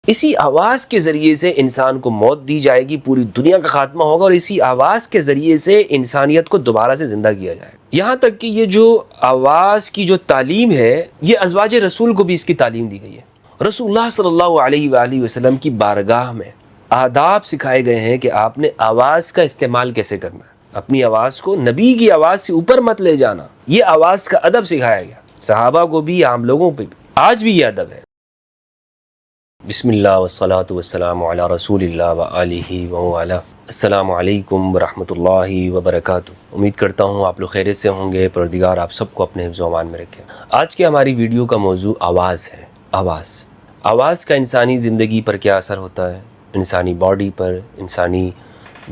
اسی آواز کے ذریعے سے انسان کو موت دی جائے گی، پوری دنیا کا خاتمہ ہوگا، اور اسی آواز کے ذریعے سے انسانیت کو دوبارہ سے زندہ کیا جائے گا۔ یہاں تک کہ یہ جو آواز کی جو تعلیم ہے، یہ ازواج رسول کو بھی اس کی تعلیم دی گئی ہے۔ رسول اللہ صلی اللہ علیہ وآلہ وسلم کی بارگاہ میں آداب سکھائے گئے ہیں کہ آپ نے آواز کا استعمال کیسے کرنا ہے، اپنی آواز کو نبی کی آواز سے اوپر مت لے جانا، یہ آواز کا ادب سکھایا گیا، صحابہ کو بھی، عام لوگوں پہ بھی، آج بھی یہ ادب ہے۔ بسم اللہ والصلاة والسلام علی رسول اللہ وآلہ وآلہ۔ السلام علیکم ورحمۃ اللہ وبرکاتہ۔ امید کرتا ہوں آپ لوگ خیریت سے ہوں گے، پروردگار آپ سب کو اپنے حفظ و امان میں رکھے۔ آج کی ہماری ویڈیو کا موضوع آواز ہے۔ آواز کا انسانی زندگی پر کیا اثر ہوتا ہے، انسانی باڈی پر، انسانی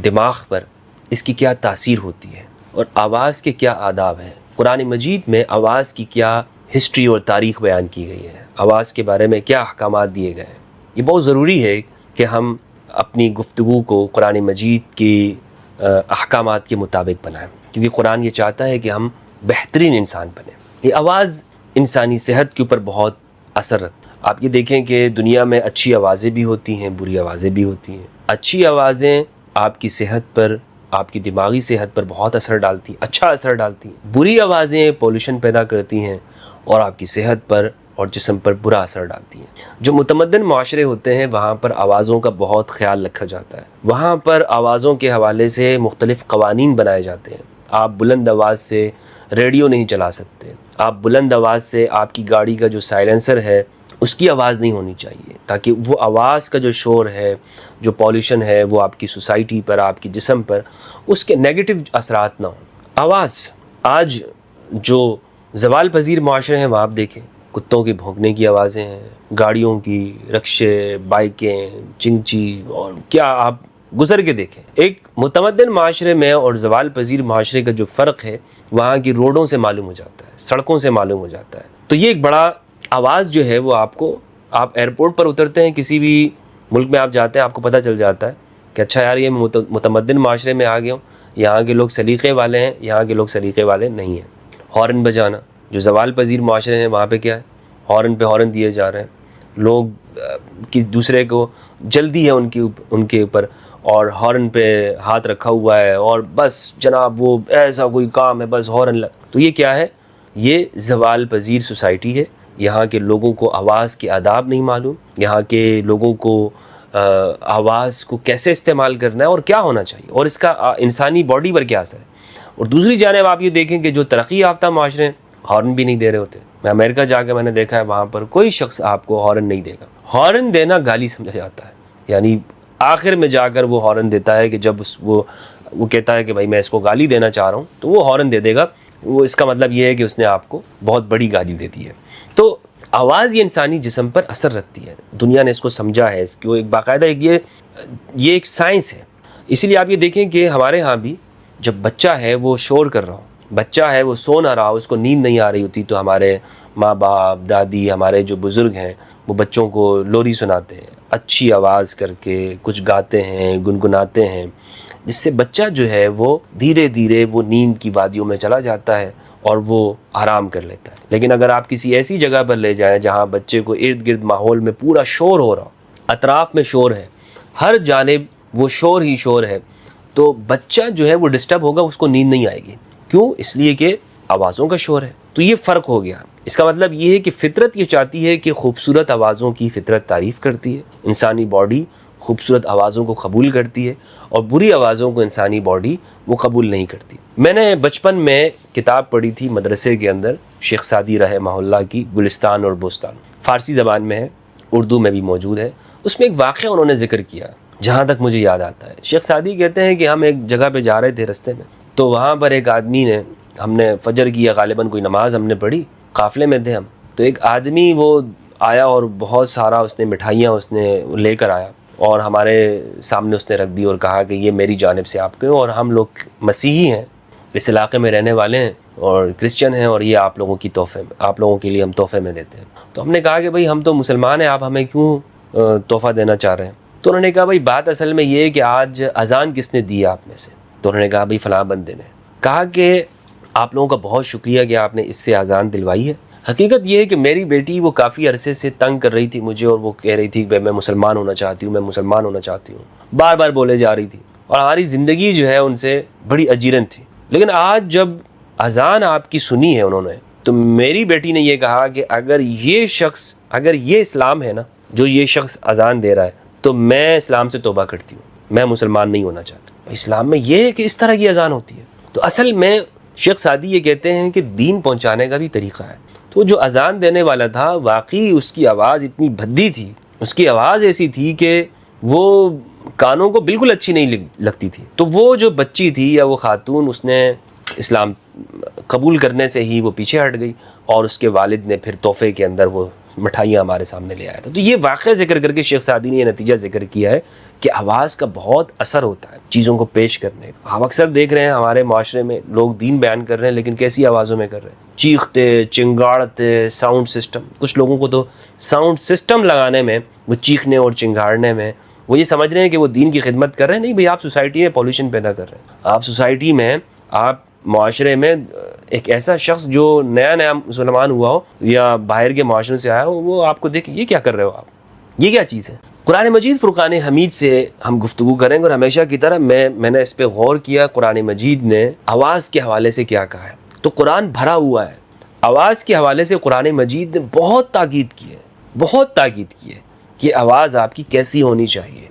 دماغ پر اس کی کیا تاثیر ہوتی ہے، اور آواز کے کیا آداب ہیں۔ قرآن مجید میں آواز کی کیا ہسٹری اور تاریخ بیان کی گئی ہے، آواز کے بارے میں کیا احکامات دیے گئے ہیں۔ یہ بہت ضروری ہے کہ ہم اپنی گفتگو کو قرآن مجید کی احکامات کے مطابق بنائیں، کیونکہ قرآن یہ چاہتا ہے کہ ہم بہترین انسان بنیں۔ یہ آواز انسانی صحت کے اوپر بہت اثر رکھتی ہے۔ آپ یہ دیکھیں کہ دنیا میں اچھی آوازیں بھی ہوتی ہیں، بری آوازیں بھی ہوتی ہیں۔ اچھی آوازیں آپ کی صحت پر، آپ کی دماغی صحت پر بہت اثر ڈالتی ہیں، اچھا اثر ڈالتی ہیں۔ بری آوازیں پولوشن پیدا کرتی ہیں اور آپ کی صحت پر اور جسم پر برا اثر ڈالتی ہیں۔ جو متمدن معاشرے ہوتے ہیں وہاں پر آوازوں کا بہت خیال رکھا جاتا ہے، وہاں پر آوازوں کے حوالے سے مختلف قوانین بنائے جاتے ہیں۔ آپ بلند آواز سے ریڈیو نہیں چلا سکتے، آپ بلند آواز سے آپ کی گاڑی کا جو سائلنسر ہے اس کی آواز نہیں ہونی چاہیے، تاکہ وہ آواز کا جو شور ہے، جو پالوشن ہے، وہ آپ کی سوسائٹی پر، آپ کی جسم پر اس کے نیگیٹو اثرات نہ ہوں۔ آواز آج جو زوال پذیر معاشرے ہیں وہاں آپ دیکھیں، کتوں کے بھونکنے کی آوازیں ہیں، گاڑیوں کی، رکشے، بائکیں، چنگچی، اور کیا آپ گزر کے دیکھیں۔ ایک متمدن معاشرے میں اور زوال پذیر معاشرے کا جو فرق ہے وہاں کی روڈوں سے معلوم ہو جاتا ہے، سڑکوں سے معلوم ہو جاتا ہے۔ تو یہ ایک بڑا آواز جو ہے وہ آپ ایئرپورٹ پر اترتے ہیں، کسی بھی ملک میں آپ جاتے ہیں، آپ کو پتہ چل جاتا ہے کہ اچھا یار یہ متمدن معاشرے میں آ گیا ہوں، یہاں کے لوگ سلیقے والے ہیں، یہاں کے لوگ سلیقے والے نہیں ہیں۔ ہارن بجانا، جو زوال پذیر معاشرے ہیں وہاں پہ کیا ہے، ہارن پہ ہارن دیے جا رہے ہیں، لوگ کی دوسرے کو جلدی ہے ان کے اوپر، اور ہارن پہ ہاتھ رکھا ہوا ہے، اور بس جناب وہ ایسا کوئی کام ہے بس ہارن تو یہ کیا ہے، یہ زوال پذیر سوسائٹی ہے۔ یہاں کے لوگوں کو آواز کے آداب نہیں معلوم، یہاں کے لوگوں کو آواز کو کیسے استعمال کرنا ہے اور کیا ہونا چاہیے، اور اس کا انسانی باڈی پر کیا اثر ہے۔ اور دوسری جانب آپ یہ دیکھیں کہ جو ترقی یافتہ معاشرے ہیں ہارن بھی نہیں دے رہے ہوتے۔ میں امریکہ جا کے میں نے دیکھا ہے، وہاں پر کوئی شخص آپ کو ہارن نہیں دے گا۔ ہارن دینا گالی سمجھا جاتا ہے، یعنی آخر میں جا کر وہ ہارن دیتا ہے کہ جب وہ کہتا ہے کہ بھائی میں اس کو گالی دینا چاہ رہا ہوں تو وہ ہارن دے گا، وہ اس کا مطلب یہ ہے کہ اس نے آپ کو بہت بڑی گالی دے دی ہے۔ تو آواز یہ انسانی جسم پر اثر رکھتی ہے، دنیا نے اس کو سمجھا ہے، اس کو ایک باقاعدہ یہ ایک سائنس ہے۔ اسی لیے آپ یہ دیکھیں کہ ہمارے ہاں بھی جب بچہ ہے وہ شور کر رہا ہو، بچہ ہے وہ سو نہ رہا ہو، اس کو نیند نہیں آ رہی ہوتی، تو ہمارے ماں باپ، دادی، ہمارے جو بزرگ ہیں وہ بچوں کو لوری سناتے ہیں، اچھی آواز کر کے کچھ گاتے ہیں، گنگناتے ہیں، جس سے بچہ جو ہے وہ دھیرے دھیرے وہ نیند کی وادیوں میں چلا جاتا ہے اور وہ آرام کر لیتا ہے۔ لیکن اگر آپ کسی ایسی جگہ پر لے جائیں جہاں بچے کو ارد گرد ماحول میں پورا شور ہو رہا ہو، اطراف میں شور ہے، ہر جانب وہ شور ہی شور ہے، تو بچہ جو ہے وہ ڈسٹرب ہوگا، اس کو نیند نہیں آئے گی۔ کیوں؟ اس لیے کہ آوازوں کا شور ہے۔ تو یہ فرق ہو گیا۔ اس کا مطلب یہ ہے کہ فطرت یہ چاہتی ہے کہ خوبصورت آوازوں کی فطرت تعریف کرتی ہے، انسانی باڈی خوبصورت آوازوں کو قبول کرتی ہے، اور بری آوازوں کو انسانی باڈی وہ قبول نہیں کرتی۔ میں نے بچپن میں کتاب پڑھی تھی مدرسے کے اندر، شیخ سعدی رحمہ اللہ کی گلستان اور بوستان، فارسی زبان میں ہے، اردو میں بھی موجود ہے۔ اس میں ایک واقعہ انہوں نے ذکر کیا جہاں تک مجھے یاد آتا ہے۔ شیخ سعدی کہتے ہیں کہ ہم ایک جگہ پہ جا رہے تھے رستے میں، تو وہاں پر ایک آدمی نے، ہم نے فجر کی یا غالباً کوئی نماز ہم نے پڑھی، قافلے میں تھے ہم، تو ایک آدمی وہ آیا اور بہت سارا اس نے مٹھائیاں اس نے لے کر آیا، اور ہمارے سامنے اس نے رکھ دی اور کہا کہ یہ میری جانب سے آپ کے، اور ہم لوگ مسیحی ہیں، اس علاقے میں رہنے والے ہیں اور کرسچن ہیں، اور یہ آپ لوگوں کی تحفے میں، آپ لوگوں کے لیے ہم تحفے میں دیتے ہیں۔ تو ہم نے کہا کہ بھائی ہم تو مسلمان ہیں، آپ ہمیں کیوں تحفہ دینا چاہ رہے ہیں؟ تو انہوں نے کہا بھائی بات اصل میں یہ ہے کہ آج اذان کس نے دی آپ میں سے؟ تو انہوں نے کہا بھائی فلاں بندے نے۔ کہا کہ آپ لوگوں کا بہت شکریہ کہ آپ نے اس سے اذان دلوائی ہے، حقیقت یہ ہے کہ میری بیٹی وہ کافی عرصے سے تنگ کر رہی تھی مجھے، اور وہ کہہ رہی تھی کہ میں مسلمان ہونا چاہتی ہوں، میں مسلمان ہونا چاہتی ہوں، بار بار بولے جا رہی تھی، اور ہماری زندگی جو ہے ان سے بڑی اجیرن تھی۔ لیکن آج جب اذان آپ کی سنی ہے انہوں نے، تو میری بیٹی نے یہ کہا کہ اگر یہ اسلام ہے نا جو یہ شخص اذان دے رہا ہے، تو میں اسلام سے توبہ کرتی ہوں، میں مسلمان نہیں ہونا چاہتا۔ اسلام میں یہ ہے کہ اس طرح کی اذان ہوتی ہے۔ تو اصل میں شیخ سعدی یہ کہتے ہیں کہ دین پہنچانے کا بھی طریقہ ہے۔ تو جو اذان دینے والا تھا واقعی اس کی آواز اتنی بھدی تھی، اس کی آواز ایسی تھی کہ وہ کانوں کو بالکل اچھی نہیں لگتی تھی۔ تو وہ جو بچی تھی یا وہ خاتون، اس نے اسلام قبول کرنے سے ہی وہ پیچھے ہٹ گئی، اور اس کے والد نے پھر تحفے کے اندر وہ مٹھائیاں ہمارے سامنے لے آیا تھا۔ تو یہ واقعہ ذکر کر کے شیخ سعدی نے یہ نتیجہ ذکر کیا ہے کہ آواز کا بہت اثر ہوتا ہے چیزوں کو پیش کرنے کا۔ ہم اکثر دیکھ رہے ہیں ہمارے معاشرے میں لوگ دین بیان کر رہے ہیں، لیکن کیسی آوازوں میں کر رہے ہیں؟ چیختے، چنگاڑتے، ساؤنڈ سسٹم۔ کچھ لوگوں کو تو ساؤنڈ سسٹم لگانے میں، وہ چیخنے اور چنگاڑنے میں، وہ یہ سمجھ رہے ہیں کہ وہ دین کی خدمت کر رہے ہیں۔ نہیں بھئی، آپ سوسائٹی میں پولیوشن پیدا کر رہے ہیں۔ آپ سوسائٹی میں، آپ معاشرے میں ایک ایسا شخص جو نیا مسلمان ہوا ہو یا باہر کے معاشرے سے آیا ہو، وہ آپ کو دیکھ یہ کیا کر رہے ہو آپ، یہ کیا چیز ہے؟ قرآن مجید فرقان حمید سے ہم گفتگو کریں گے، اور ہمیشہ کی طرح میں نے اس پہ غور کیا قرآن مجید نے آواز کے حوالے سے کیا کہا ہے۔ تو قرآن بھرا ہوا ہے آواز کے حوالے سے۔ قرآن مجید نے بہت تاکید کی ہے کہ آواز آپ کی کیسی ہونی چاہیے،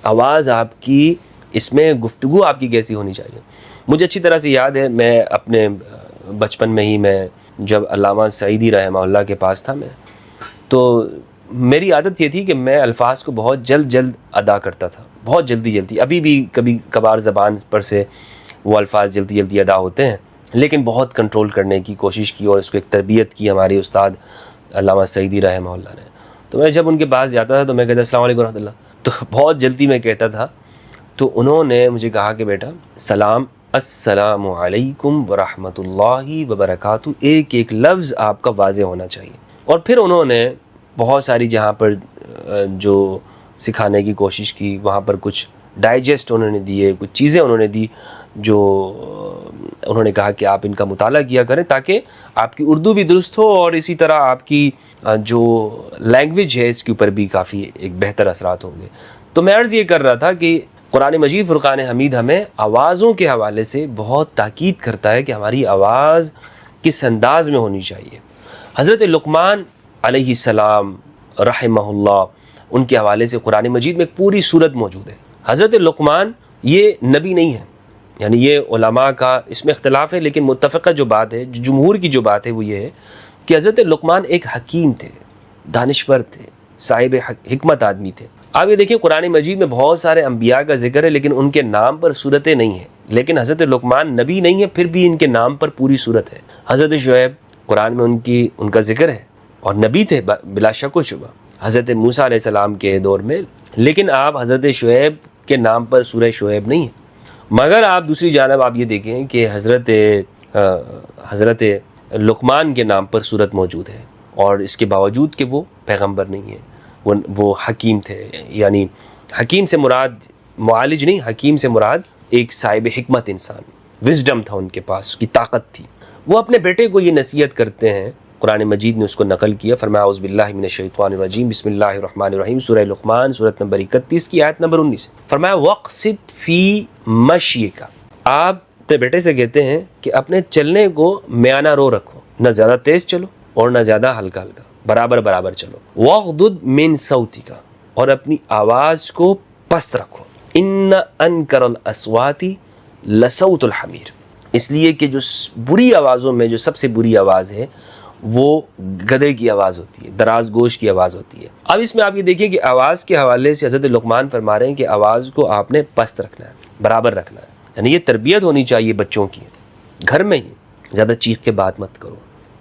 آواز آپ کی، اس میں گفتگو آپ کی کیسی ہونی چاہیے۔ مجھے اچھی طرح سے یاد ہے، میں اپنے بچپن میں ہی، میں جب علامہ سعیدی رحمہ اللہ کے پاس تھا، میں تو میری عادت یہ تھی کہ میں الفاظ کو بہت جلد ادا کرتا تھا، بہت جلدی۔ ابھی بھی کبھی کبھار زبان پر سے وہ الفاظ جلدی ادا ہوتے ہیں، لیکن بہت کنٹرول کرنے کی کوشش کی، اور اس کو ایک تربیت کی ہمارے استاد علامہ سعیدی رحمہ اللہ نے۔ تو میں جب ان کے پاس جاتا تھا تو میں کہتا السلام علیکم ورحمۃ اللہ، تو بہت جلدی میں کہتا تھا۔ تو انہوں نے مجھے کہا کہ بیٹا السلام علیکم ورحمۃ اللہ وبرکاتہ، ایک لفظ آپ کا واضح ہونا چاہیے۔ اور پھر انہوں نے بہت ساری جہاں پر جو سکھانے کی کوشش کی، وہاں پر کچھ ڈائجسٹ انہوں نے دیے، کچھ چیزیں انہوں نے دی جو انہوں نے کہا کہ آپ ان کا مطالعہ کیا کریں تاکہ آپ کی اردو بھی درست ہو، اور اسی طرح آپ کی جو لینگویج ہے اس کے اوپر بھی کافی ایک بہتر اثرات ہوں گے۔ تو میں عرض یہ کر رہا تھا کہ قرآن مجید فرقان حمید ہمیں آوازوں کے حوالے سے بہت تاکید کرتا ہے کہ ہماری آواز کس انداز میں ہونی چاہیے۔ حضرت لقمان علیہ السلام رحمہ اللہ، ان کے حوالے سے قرآن مجید میں ایک پوری سورت موجود ہے۔ حضرت لقمان یہ نبی نہیں ہے، یعنی یہ علماء کا اس میں اختلاف ہے، لیکن متفقہ جو بات ہے، جو جمہور کی جو بات ہے، وہ یہ ہے کہ حضرت لقمان ایک حکیم تھے، دانشور تھے، صاحب حکمت آدمی تھے۔ آپ یہ دیکھیں قرآن مجید میں بہت سارے انبیاء کا ذکر ہے، لیکن ان کے نام پر صورتیں نہیں ہیں۔ لیکن حضرت لقمان نبی نہیں ہے، پھر بھی ان کے نام پر پوری صورت ہے۔ حضرت شعیب قرآن میں ان کا ذکر ہے، اور نبی تھے بلا شک و شبہ حضرت موسیٰ علیہ السلام کے دور میں، لیکن آپ حضرت شعیب کے نام پر سورہ شعیب نہیں ہے۔ مگر آپ دوسری جانب آپ یہ دیکھیں کہ حضرت لقمان کے نام پر صورت موجود ہے، اور اس کے باوجود کہ وہ پیغمبر نہیں ہے، وہ حکیم تھے۔ یعنی حکیم سے مراد معالج نہیں، حکیم سے مراد ایک صاحب حکمت انسان، وزڈم تھا ان کے پاس، اس کی طاقت تھی۔ وہ اپنے بیٹے کو یہ نصیحت کرتے ہیں، قرآن مجید نے اس کو نقل کیا، فرمایا اعوذ باللہ من الشیطان الرجیم بسم اللہ الرحمن الرحیم، سورہ لقمان سورۃ نمبر 31 کی آیت نمبر 19، فرمایا وَاقْصِدْ فِی مَشْیِکَ، آپ اپنے بیٹے سے کہتے ہیں کہ اپنے چلنے کو میانہ رو رکھو، نہ زیادہ تیز چلو اور نہ زیادہ ہلکا برابر چلو۔ وَاغْضُضْ مِن صَوْتِکَ، اور اپنی آواز کو پست رکھو۔ إِنَّ أَنْکَرَ الْأَصْوَاتِ لَصَوْتُ الْحَمِیرِ، اس لیے کہ جو بری آوازوں میں جو سب سے بری آواز ہے وہ گدھے کی آواز ہوتی ہے، دراز گوش کی آواز ہوتی ہے۔ اب اس میں آپ یہ دیکھیں کہ آواز کے حوالے سے حضرت لقمان فرما رہے ہیں کہ آواز کو آپ نے پست رکھنا ہے، برابر رکھنا ہے، یعنی یہ تربیت ہونی چاہیے بچوں کی۔ گھر میں ہی زیادہ چیخ کے بات مت کرو،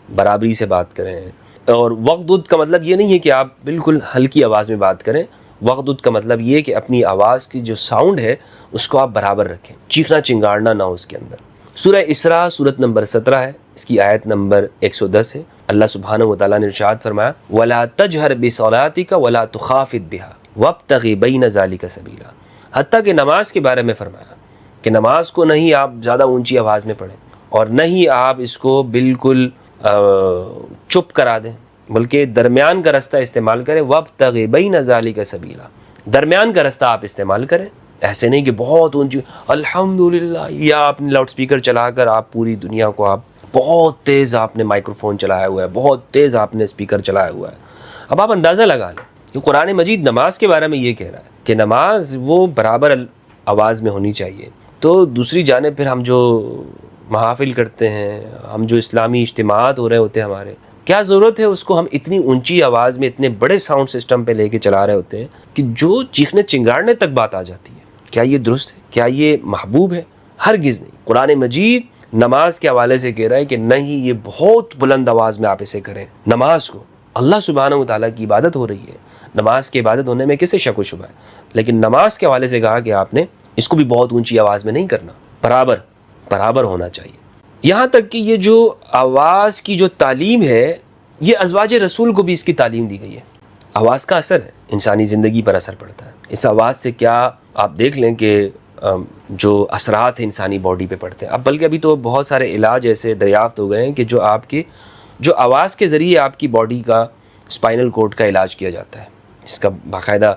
برابری سے بات کریں۔ اور وقت کا مطلب یہ نہیں ہے کہ آپ بالکل ہلکی آواز میں بات کریں، وقت کا مطلب یہ کہ اپنی آواز کی جو ساؤنڈ ہے اس کو آپ برابر رکھیں، چیخنا چنگاڑنا نہ ہو اس کے اندر۔ سورہ اسراء سورت نمبر 17 ہے، اس کی آیت نمبر 110 ہے۔ اللہ سبحانہ وتعالیٰ نے ارشاد فرمایا وَلَا تَجْهَرْ بِصَلَاتِكَ وَلَا تُخَافِتْ بِهَا وَابْتَغِ بَيْنَ ذَلِكَ سَبِيلًا، حتیٰ کہ نماز کے بارے میں فرمایا کہ نماز کو نہیں آپ زیادہ اونچی آواز میں پڑھیں، اور نہیں آپ اس کو بالکل چپ کرا دیں، بلکہ درمیان کا رستہ استعمال کریں. وابتغ بین ذالک سبیلا، درمیان کا رستہ آپ استعمال کریں. ایسے نہیں کہ بہت اونچی الحمدللہ، یا آپ نے لاؤڈ اسپیکر چلا کر آپ پوری دنیا کو آپ بہت تیز آپ نے مائکرو فون چلایا ہوا ہے، بہت تیز آپ نے اسپیکر چلایا ہوا ہے. اب آپ اندازہ لگا لیں کہ قرآن مجید نماز کے بارے میں یہ کہہ رہا ہے کہ نماز وہ برابر آواز میں ہونی چاہیے. تو دوسری جانب پھر ہم جو محافل کرتے ہیں، ہم جو اسلامی اجتماعات ہو رہے ہوتے ہیں ہمارے، کیا ضرورت ہے اس کو ہم اتنی اونچی آواز میں اتنے بڑے ساؤنڈ سسٹم پہ لے کے چلا رہے ہوتے ہیں کہ جو چیخنے چنگاڑنے تک بات آ جاتی ہے. کیا یہ درست ہے؟ کیا یہ محبوب ہے؟ ہرگز نہیں. قرآن مجید نماز کے حوالے سے کہہ رہا ہے کہ نہیں، یہ بہت بلند آواز میں آپ اسے کریں. نماز کو اللہ سبحانہ و تعالیٰ کی عبادت ہو رہی ہے، نماز کی عبادت ہونے میں کسے شک و شبہ ہے، لیکن نماز کے حوالے سے کہا کہ آپ نے اس کو بھی بہت اونچی آواز میں نہیں کرنا، برابر ہونا چاہیے. یہاں تک کہ یہ جو آواز کی جو تعلیم ہے، یہ ازواج رسول کو بھی اس کی تعلیم دی گئی ہے. آواز کا اثر ہے، انسانی زندگی پر اثر پڑتا ہے. اس آواز سے کیا آپ دیکھ لیں کہ جو اثرات ہیں انسانی باڈی پہ پڑتے ہیں. اب بلکہ ابھی تو بہت سارے علاج ایسے دریافت ہو گئے ہیں کہ جو آپ کی جو آواز کے ذریعے آپ کی باڈی کا اسپائنل کورڈ کا علاج کیا جاتا ہے. اس کا باقاعدہ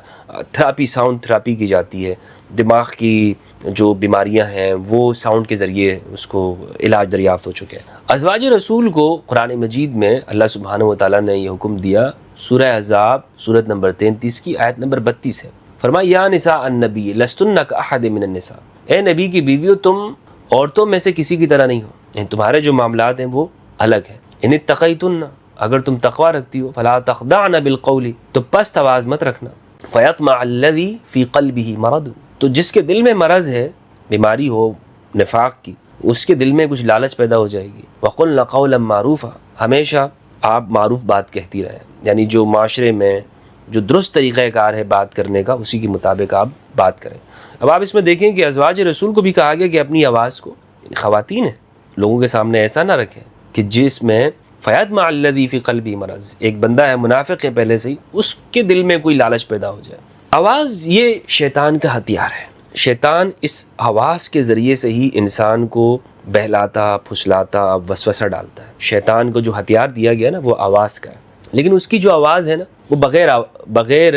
تھراپی، ساؤنڈ تھراپی کی جاتی ہے. دماغ کی جو بیماریاں ہیں وہ ساؤنڈ کے ذریعے اس کو علاج دریافت ہو چکے ہیں. ازواج رسول کو قرآن مجید میں اللہ سبحانہ و تعالیٰ نے یہ حکم دیا. سورہ احزاب سورت نمبر 33 کی آیت نمبر 32 ہے. فرمایا یا نساء النبی لستن کاحد من النساء، اے نبی کی بیویوں تم عورتوں میں سے کسی کی طرح نہیں ہو، یعنی تمہارے جو معاملات ہیں وہ الگ ہیں. ان اتقیتن، اگر تم تقوی رکھتی ہو، فلا تخضعن بالقول، تو پست آواز مت رکھنا. فیطمع الذی فی قلبہ مرض، تو جس کے دل میں مرض ہے، بیماری ہو نفاق کی، اس کے دل میں کچھ لالچ پیدا ہو جائے گی. وقلن قولا معروفا، ہمیشہ آپ معروف بات کہتی رہیں، یعنی جو معاشرے میں جو درست طریقہ کار ہے بات کرنے کا، اسی کے مطابق آپ بات کریں. اب آپ اس میں دیکھیں کہ ازواج رسول کو بھی کہا گیا کہ اپنی آواز کو، خواتین ہیں، لوگوں کے سامنے ایسا نہ رکھیں کہ جس میں فیطمع الذی فی قلبہ مرض، ایک بندہ ہے منافق ہے پہلے سے ہی، اس کے دل میں کوئی لالچ پیدا ہو جائے. آواز یہ شیطان کا ہتھیار ہے. شیطان اس آواز کے ذریعے سے ہی انسان کو بہلاتا، پھسلاتا، وسوسہ ڈالتا ہے. شیطان کو جو ہتھیار دیا گیا نا وہ آواز کا ہے، لیکن اس کی جو آواز ہے نا وہ بغیر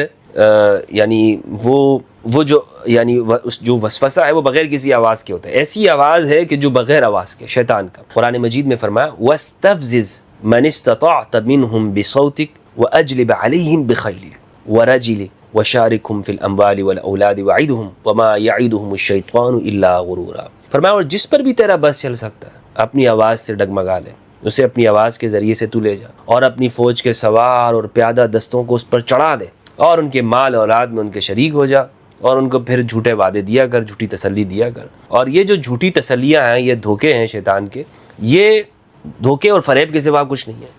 یعنی وہ جو یعنی جو وسوسہ ہے وہ بغیر کسی آواز کے ہوتا ہے. ایسی آواز ہے کہ جو بغیر آواز کے، شیطان کا. قرآن مجید میں فرمایا وَاسْتَفْزِزْ مَنِ اسْتَطَعْتَ مِنْهُمْ بِصَوْتِكَ وَأَجْلِبْ عَلَيْهِمْ بِخَيْلِكَ وَرَجِلِكَ وَشَارِكْهُمْ فِي الْأَمْوَالِ وَالْأَوْلَادِ وَعِدْهُمْ وَمَا يَعِدُهُمُ الشَّيْطَانُ إِلَّا غُرُورًا. فرمایا اور جس پر بھی تیرا بس چل سکتا ہے، اپنی آواز سے ڈگمگا لے، اسے اپنی آواز کے ذریعے سے تو لے جا، اور اپنی فوج کے سوار اور پیادہ دستوں کو اس پر چڑھا دے، اور ان کے مال اولاد میں ان کے شریک ہو جا، اور ان کو پھر جھوٹے وعدے دیا کر، جھوٹی تسلی دیا کر. اور یہ جو جھوٹی تسلیاں ہیں، یہ دھوکے ہیں شیطان کے، یہ دھوکے اور فریب کے سوا کچھ نہیں ہے،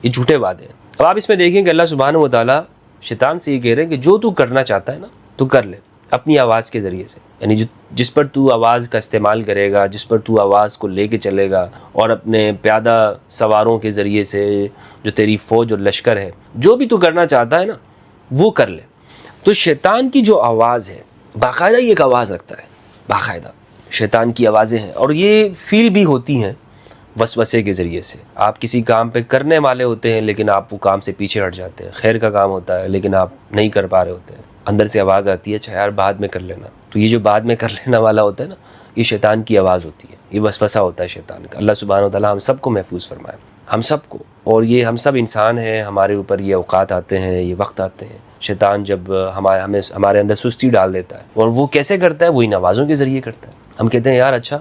یہ جھوٹے وعدے ہیں. اب آپ اس میں دیکھیں کہ اللہ سبحانہ و تعالیٰ شیطان سے یہ کہہ رہے ہیں کہ جو تو کرنا چاہتا ہے نا تو کر لے اپنی آواز کے ذریعے سے، یعنی جس پر تو آواز کا استعمال کرے گا، جس پر تو آواز کو لے کے چلے گا، اور اپنے پیادہ سواروں کے ذریعے سے جو تیری فوج اور لشکر ہے، جو بھی تو کرنا چاہتا ہے نا وہ کر لے. تو شیطان کی جو آواز ہے، باقاعدہ یہ ایک آواز رکھتا ہے، باقاعدہ شیطان کی آوازیں ہیں، اور یہ فیل بھی ہوتی ہیں وسوسے کے ذریعے سے. آپ کسی کام پہ کرنے والے ہوتے ہیں لیکن آپ وہ کام سے پیچھے ہٹ جاتے ہیں، خیر کا کام ہوتا ہے لیکن آپ نہیں کر پا رہے ہوتے ہیں، اندر سے آواز آتی ہے اچھا یار بعد میں کر لینا. تو یہ جو بعد میں کر لینا والا ہوتا ہے نا، یہ شیطان کی آواز ہوتی ہے، یہ وسوسہ ہوتا ہے شیطان کا. اللہ سبحانہ و تعالیٰ ہم سب کو محفوظ فرمائے، ہم سب کو. اور یہ ہم سب انسان ہیں، ہمارے اوپر یہ اوقات آتے ہیں، یہ وقت آتے ہیں. شیطان جب ہمارے اندر سستی ڈال دیتا ہے، اور وہ کیسے کرتا ہے؟ وہ ان آوازوں کے ذریعے کرتا ہے. ہم کہتے ہیں یار اچھا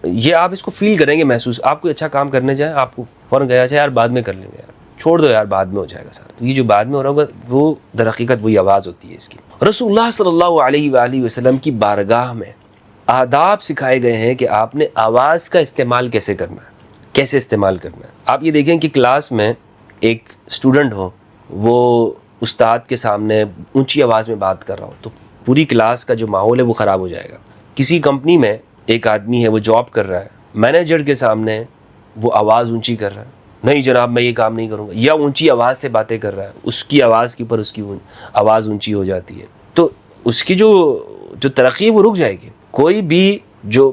یہ آپ اس کو فیل کریں گے، محسوس، آپ کوئی اچھا کام کرنے جائیں، آپ کو فوراً کہا اچھا یار بعد میں کر لیں گے، یار چھوڑ دو یار بعد میں ہو جائے گا سارا. تو یہ جو بعد میں ہو رہا ہوگا وہ در حقیقت وہی آواز ہوتی ہے اس کی. رسول اللہ صلی اللہ علیہ وآلہ وسلم کی بارگاہ میں آداب سکھائے گئے ہیں کہ آپ نے آواز کا استعمال کیسے کرنا ہے، کیسے استعمال کرنا ہے. آپ یہ دیکھیں کہ کلاس میں ایک اسٹوڈنٹ ہو، وہ استاد کے سامنے اونچی آواز میں بات کر رہا ہو تو پوری کلاس کا جو ماحول ہے وہ خراب ہو جائے گا. کسی کمپنی میں ایک آدمی ہے، وہ جاب کر رہا ہے، مینیجر کے سامنے وہ آواز اونچی کر رہا ہے، نہیں جناب میں یہ کام نہیں کروں گا، یا اونچی آواز سے باتیں کر رہا ہے، اس کی آواز کے اوپر اس کی آواز اونچی ہو جاتی ہے، تو اس کی جو ترقی وہ رک جائے گی. کوئی بھی جو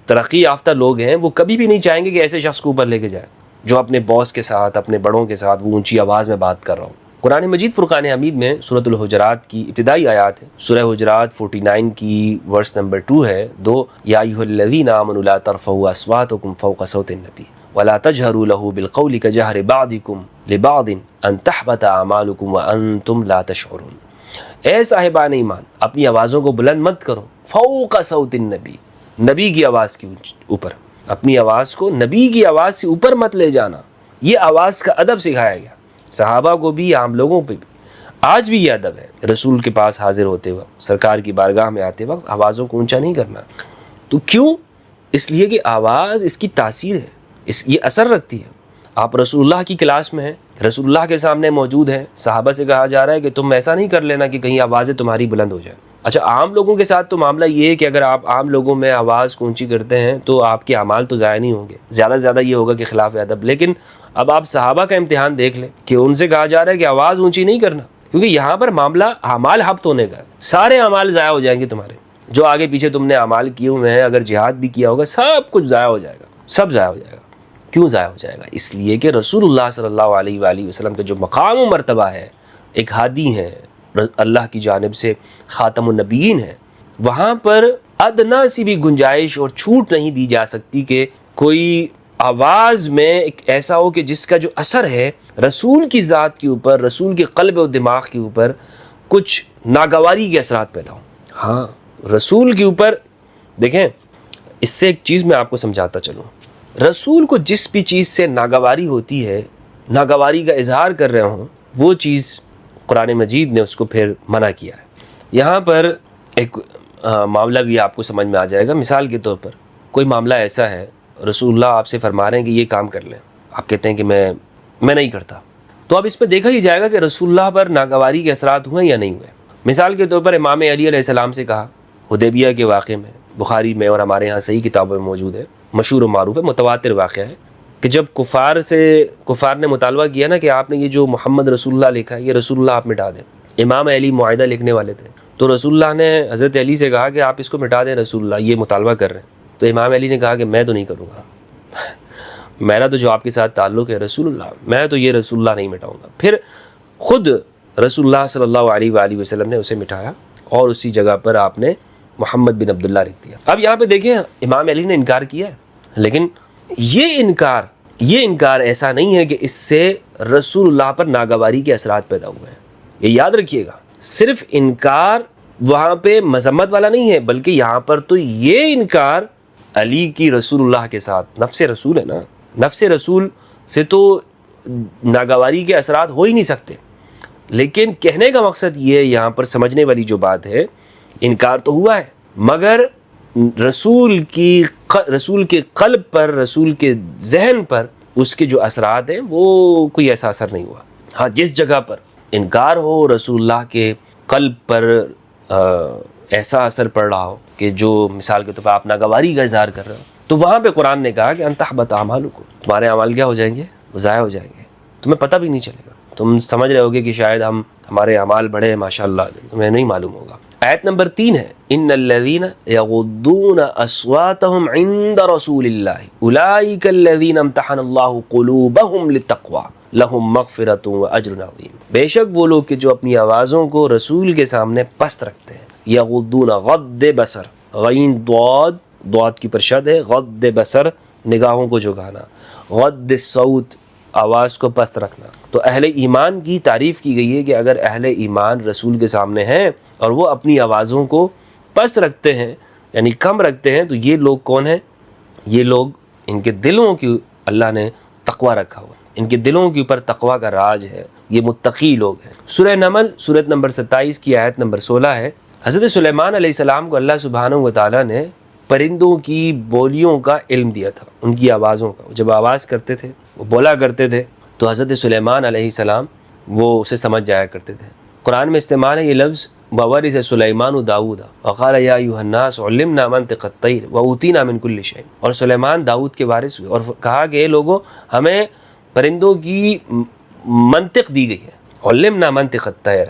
ترقی یافتہ لوگ ہیں وہ کبھی بھی نہیں چاہیں گے کہ ایسے شخص کو اوپر لے کے جائے. جو اپنے باس کے ساتھ، اپنے بڑوں کے ساتھ وہ اونچی آواز میں بات کر رہا ہوں۔ قرآن مجید فرقان حمید میں سورۃ الحجرات کی ابتدائی آیات ہے، سورہ حجرات 49 کی ورس نمبر 2 ہے 2، یا ایھا الذین آمنوا لا ترفعوا اصواتکم فوق صوت النبی ولا تجهروا له بالقول كجهر بعضكم لبعض ان تحبط اعمالكم وانتم لا تشعرون۔ اے صاحبان ایمان، اپنی آوازوں کو بلند مت کرو، فوق صوت النبی، نبی کی آواز کے اوپر، اپنی آواز کو نبی کی آواز سے اوپر مت لے جانا۔ یہ آواز کا ادب سکھایا گیا صحابہ کو بھی، عام لوگوں پہ بھی۔ آج بھی یہ ادب ہے، رسول کے پاس حاضر ہوتے وقت، سرکار کی بارگاہ میں آتے وقت آوازوں کو اونچا نہیں کرنا۔ تو کیوں؟ اس لیے کہ آواز اس کی تاثیر ہے، یہ اثر رکھتی ہے۔ آپ رسول اللہ کی کلاس میں ہیں، رسول اللہ کے سامنے موجود ہیں، صحابہ سے کہا جا رہا ہے کہ تم ایسا نہیں کر لینا کہ کہیں آوازیں تمہاری بلند ہو جائیں۔ اچھا، عام لوگوں کے ساتھ تو معاملہ یہ ہے کہ اگر آپ عام لوگوں میں آواز کو اونچی کرتے ہیں تو آپ کے اعمال تو ضائع نہیں ہوں گے، زیادہ سے زیادہ یہ ہوگا کہ خلاف ادب۔ لیکن اب آپ صحابہ کا امتحان دیکھ لیں کہ ان سے کہا جا رہا ہے کہ آواز اونچی نہیں کرنا، کیونکہ یہاں پر معاملہ اعمال حبط ہونے کا ہے، سارے اعمال ضائع ہو جائیں گے تمہارے، جو آگے پیچھے تم نے اعمال کیے ہوئے ہیں، اگر جہاد بھی کیا ہوگا سب کچھ ضائع ہو جائے گا، سب ضائع ہو جائے گا۔ کیوں ضائع ہو جائے گا؟ اس لیے کہ رسول اللہ صلی اللہ علیہ وآلہ وسلم کا جو مقام و مرتبہ ہے، ایک ہادی ہیں، اللہ کی جانب سے خاتم النبیین ہیں، وہاں پر ادنا سی بھی گنجائش اور چھوٹ نہیں دی جا سکتی کہ کوئی آواز میں ایک ایسا ہو کہ جس کا جو اثر ہے رسول کی ذات کے اوپر، رسول کے قلب و دماغ کے اوپر کچھ ناگواری کے اثرات پیدا ہوں۔ ہاں، رسول کے اوپر دیکھیں، اس سے ایک چیز میں آپ کو سمجھاتا چلوں، رسول کو جس بھی چیز سے ناگواری ہوتی ہے، ناگواری کا اظہار کر رہے ہوں، وہ چیز قرآن مجید نے اس کو پھر منع کیا ہے۔ یہاں پر ایک معاملہ بھی آپ کو سمجھ میں آ جائے گا۔ مثال کے طور پر کوئی معاملہ ایسا ہے، رسول اللہ آپ سے فرما رہے ہیں کہ یہ کام کر لیں، آپ کہتے ہیں کہ میں نہیں کرتا، تو اب اس پہ دیکھا ہی جائے گا کہ رسول اللہ پر ناگواری کے اثرات ہوئے یا نہیں ہوئے۔ مثال کے طور پر امام علی علیہ السلام سے کہا حدیبیہ کے واقعے میں، بخاری میں اور ہمارے ہاں صحیح کتابوں میں موجود ہے، مشہور و معروف ہے، متواتر واقعہ ہے، کہ جب کفار نے مطالبہ کیا نا کہ آپ نے یہ جو محمد رسول اللہ لکھا ہے یہ رسول اللہ آپ مٹا دیں، امام علی معاہدہ لکھنے والے تھے، تو رسول اللہ نے حضرت علی سے کہا کہ آپ اس کو مٹا دیں، رسول اللہ یہ مطالبہ کر رہے ہیں، تو امام علی نے کہا کہ میں تو نہیں کروں گا، میرا تو جو آپ کے ساتھ تعلق ہے رسول اللہ، میں تو یہ رسول اللہ نہیں مٹاؤں گا۔ پھر خود رسول اللہ صلی اللہ علیہ وآلہ وسلم نے اسے مٹایا اور اسی جگہ پر آپ نے محمد بن عبداللہ لکھ دیا۔ اب یہاں پہ دیکھیں، امام علی نے انکار کیا ہے، لیکن یہ انکار ایسا نہیں ہے کہ اس سے رسول اللہ پر ناگواری کے اثرات پیدا ہوئے ہیں۔ یہ یاد رکھیے گا، صرف انکار وہاں پہ مذمت والا نہیں ہے، بلکہ یہاں پر تو یہ انکار علی کی رسول اللہ کے ساتھ، نفس رسول ہے نا، نفس رسول سے تو ناگواری کے اثرات ہو ہی نہیں سکتے، لیکن کہنے کا مقصد یہ ہے، یہاں پر سمجھنے والی جو بات ہے، انکار تو ہوا ہے مگر رسول کے قلب پر، رسول کے ذہن پر اس کے جو اثرات ہیں وہ کوئی ایسا اثر نہیں ہوا۔ ہاں، جس جگہ پر انکار ہو، رسول اللہ کے قلب پر ایسا اثر پڑ رہا ہو کہ جو مثال کے طور پر آپ ناگواری کا اظہار کر رہے ہو، تو وہاں پہ قرآن نے کہا کہ ان تحبط اعمالکم، تمہارے اعمال کیا ہو جائیں گے؟ وہ ضائع ہو جائیں گے، تمہیں پتہ بھی نہیں چلے گا، تم سمجھ رہے ہوگے کہ شاید ہمارے اعمال بڑے ہیں ماشاءاللہ، تمہیں نہیں معلوم ہوگا۔ آیت نمبر 3 ہے، ان الذین یغضون اصواتهم عند رسول اللہ اولئک الذین امتحن اللہ قلوبهم للتقوی لہم مغفرۃ واجر عظیم۔ بے شک وہ لوگ کہ جو اپنی آوازوں کو رسول کے سامنے پست رکھتے ہیں، یغضون، غض بصر، غین ضاد کی پر شد ہے، غض بصر نگاہوں کو جھکانا، غض الصوت آواز کو پست رکھنا۔ تو اہل ایمان کی تعریف کی گئی ہے کہ اگر اہل ایمان رسول کے سامنے ہیں اور وہ اپنی آوازوں کو پست رکھتے ہیں، یعنی کم رکھتے ہیں، تو یہ لوگ کون ہیں؟ یہ لوگ، ان کے دلوں کی اللہ نے تقوی رکھا ہوا، ان کے دلوں کے اوپر تقوی کا راج ہے، یہ متقی لوگ ہیں۔ سورہ نمل سورۃ نمبر 27 کی آیت نمبر 16 ہے، حضرت سلیمان علیہ السلام کو اللہ سبحانہ و تعالیٰ نے پرندوں کی بولیوں کا علم دیا تھا، ان کی آوازوں کا، جب آواز کرتے تھے، وہ بولا کرتے تھے، تو حضرت سلیمان علیہ السلام وہ اسے سمجھ جایا کرتے تھے۔ قرآن میں استعمال ہے یہ لفظ، وَوَرِثَ سُلَيْمَانُ دَاوُودَ وَقَالَ يَا أَيُّهَا النَّاسُ عُلِّمْنَا مَنطِقَ الطَّيْرِ وَأُوتِينَا مِن كُلِّ شَيْءٍ، اور سلیمان داؤد کے وارث ہوئے اور کہا کہ اے لوگوں، ہمیں پرندوں کی منطق دی گئی ہے، عُلِّمْنَا مَنطِقَ الطَّيْرِ،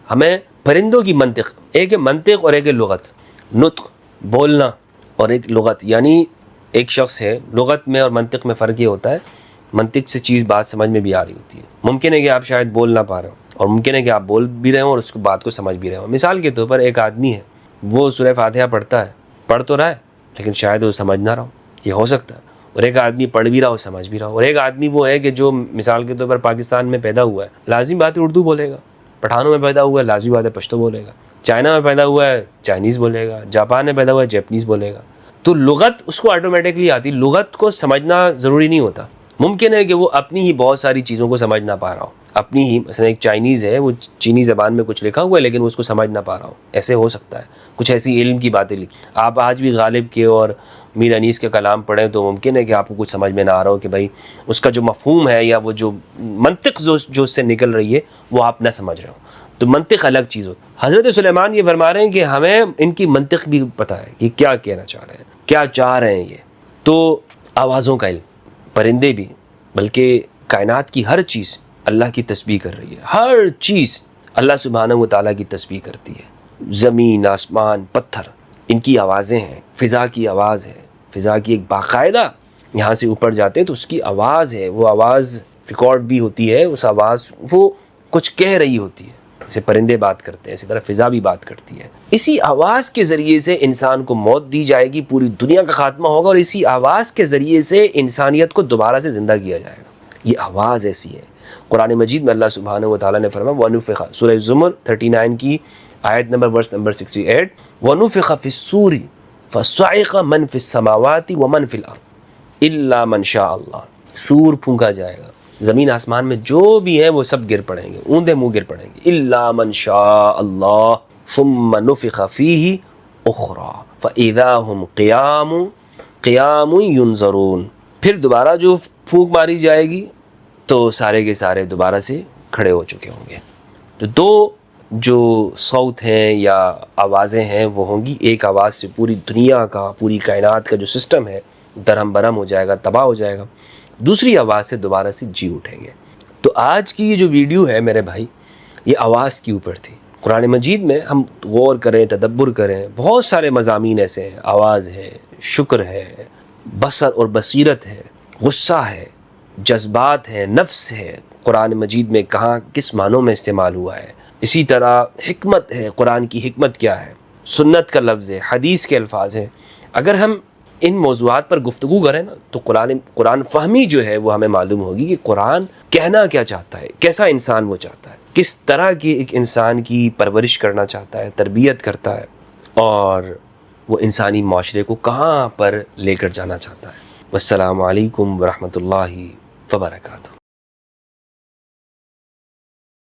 ہمیں پرندوں کی منطق، ایک ہے منطق اور ایک ہے لغت، نطق بولنا، اور ایک لغت، یعنی ایک شخص ہے، لغت میں اور منطق میں فرق یہ ہوتا ہے منطق سے چیز بات سمجھ میں بھی آ رہی ہوتی ہے. ممکن ہے کہ آپ شاید بول نہ پا رہے ہو اور ممکن ہے کہ آپ بول بھی رہے ہوں اور اس کو بات کو سمجھ بھی رہے ہوں. مثال کے طور پر ایک آدمی ہے, وہ سورہ فاتحہ پڑھ تو رہا ہے لیکن شاید وہ سمجھ نہ رہا ہو, یہ ہو سکتا ہے. اور ایک آدمی پڑھ بھی رہا ہو, سمجھ بھی رہا ہو. اور ایک آدمی وہ ہے کہ جو مثال کے طور پر پاکستان میں پیدا ہوا ہے, لازمی بات ہے اردو بولے گا. پٹھانوں میں پیدا ہوا ہے, لازمی بات ہے پشتو بولے گا. چائنا میں پیدا ہوا ہے, چائنیز بولے گا. جاپان میں پیدا ہوا ہے, جیپنیز بولے گا. تو لغت اس کو آٹومیٹکلی آتی. لغت کو سمجھنا ضروری نہیں ہوتا. ممکن ہے کہ وہ اپنی ہی بہت ساری چیزوں کو سمجھ نہ پا رہا ہو, اپنی ہی. مثلا ایک چائنیز ہے, وہ چینی زبان میں کچھ لکھا ہوا ہے لیکن وہ اس کو سمجھ نہ پا رہا ہو. ایسے ہو سکتا ہے, کچھ ایسی علم کی باتیں لکھی. آپ آج بھی غالب کے اور میر انیس کے کلام پڑھیں تو ممکن ہے کہ آپ کو کچھ سمجھ میں نہ آ رہا ہو کہ بھائی اس کا جو مفہوم ہے یا وہ جو منطق جو اس سے نکل رہی ہے وہ آپ نہ سمجھ رہے ہو. تو منطق الگ چیز ہوتی ہے. حضرت سلیمان یہ فرما رہے ہیں کہ ہمیں ان کی منطق بھی پتہ ہے کہ کیا کہنا چاہ رہے ہیں, کیا چاہ رہے ہیں یہ. تو آوازوں کا علم, پرندے بھی, بلکہ کائنات کی ہر چیز اللہ کی تسبیح کر رہی ہے. ہر چیز اللہ سبحانہ و تعالیٰ کی تسبیح کرتی ہے. زمین, آسمان, پتھر, ان کی آوازیں ہیں. فضا کی آواز ہے, فضا کی ایک باقاعدہ یہاں سے اوپر جاتے ہیں تو اس کی آواز ہے. وہ آواز ریکارڈ بھی ہوتی ہے, اس آواز وہ کچھ کہہ رہی ہوتی ہے. جیسے پرندے بات کرتے ہیں اسی طرح فضا بھی بات کرتی ہے. اسی آواز کے ذریعے سے انسان کو موت دی جائے گی, پوری دنیا کا خاتمہ ہوگا, اور اسی آواز کے ذریعے سے انسانیت کو دوبارہ سے زندہ کیا جائے گا. یہ آواز ایسی ہے. قرآن مجید میں اللہ سبحانہ و تعالیٰ نے فرمایا وَنُفِخَ, سورہ زمر 39 کی آیت ورس نمبر 68, وَنُفِخَ فِي الصُّورِ فَصَعِقَ مَنْ فِي السَّمَاوَاتِ وَمَنْ فِي الْأَرْضِ إِلَّا مَنْ شَاءَ اللَّهُ. سور پھونکا جائے گا, زمین آسمان میں جو بھی ہیں وہ سب گر پڑیں گے, اوندے منہ گر پڑیں گے. إِلَّا مَنْ شَاءَ اللَّهُ ثُمَّ نُفِخَ فِيهِ أُخْرَى فَإِذَا هُمْ قِيَامٌ يُنظَرُونَ. پھر دوبارہ جو پھونک ماری جائے گی تو سارے کے سارے دوبارہ سے کھڑے ہو چکے ہوں گے. تو دو جو صوت ہیں یا آوازیں ہیں وہ ہوں گی. ایک آواز سے پوری دنیا کا, پوری کائنات کا جو سسٹم ہے درہم برہم ہو جائے گا, تباہ ہو جائے گا. دوسری آواز سے دوبارہ سے جی اٹھیں گے. تو آج کی یہ جو ویڈیو ہے میرے بھائی, یہ آواز کے اوپر تھی. قرآن مجید میں ہم غور کریں, تدبر کریں, بہت سارے مضامین ایسے ہیں. آواز ہے, شکر ہے, بصر اور بصیرت ہے, غصہ ہے, جذبات ہے, نفس ہے. قرآن مجید میں کہاں کس معنوں میں استعمال ہوا ہے. اسی طرح حکمت ہے, قرآن کی حکمت کیا ہے, سنت کا لفظ ہے, حدیث کے الفاظ ہیں. اگر ہم ان موضوعات پر گفتگو کریں نا تو قرآن فہمی جو ہے وہ ہمیں معلوم ہوگی کہ قرآن کہنا کیا چاہتا ہے, کیسا انسان وہ چاہتا ہے, کس طرح کی ایک انسان کی پرورش کرنا چاہتا ہے, تربیت کرتا ہے, اور وہ انسانی معاشرے کو کہاں پر لے کر جانا چاہتا ہے. والسلام علیکم ورحمۃ اللہ وبرکاتہ.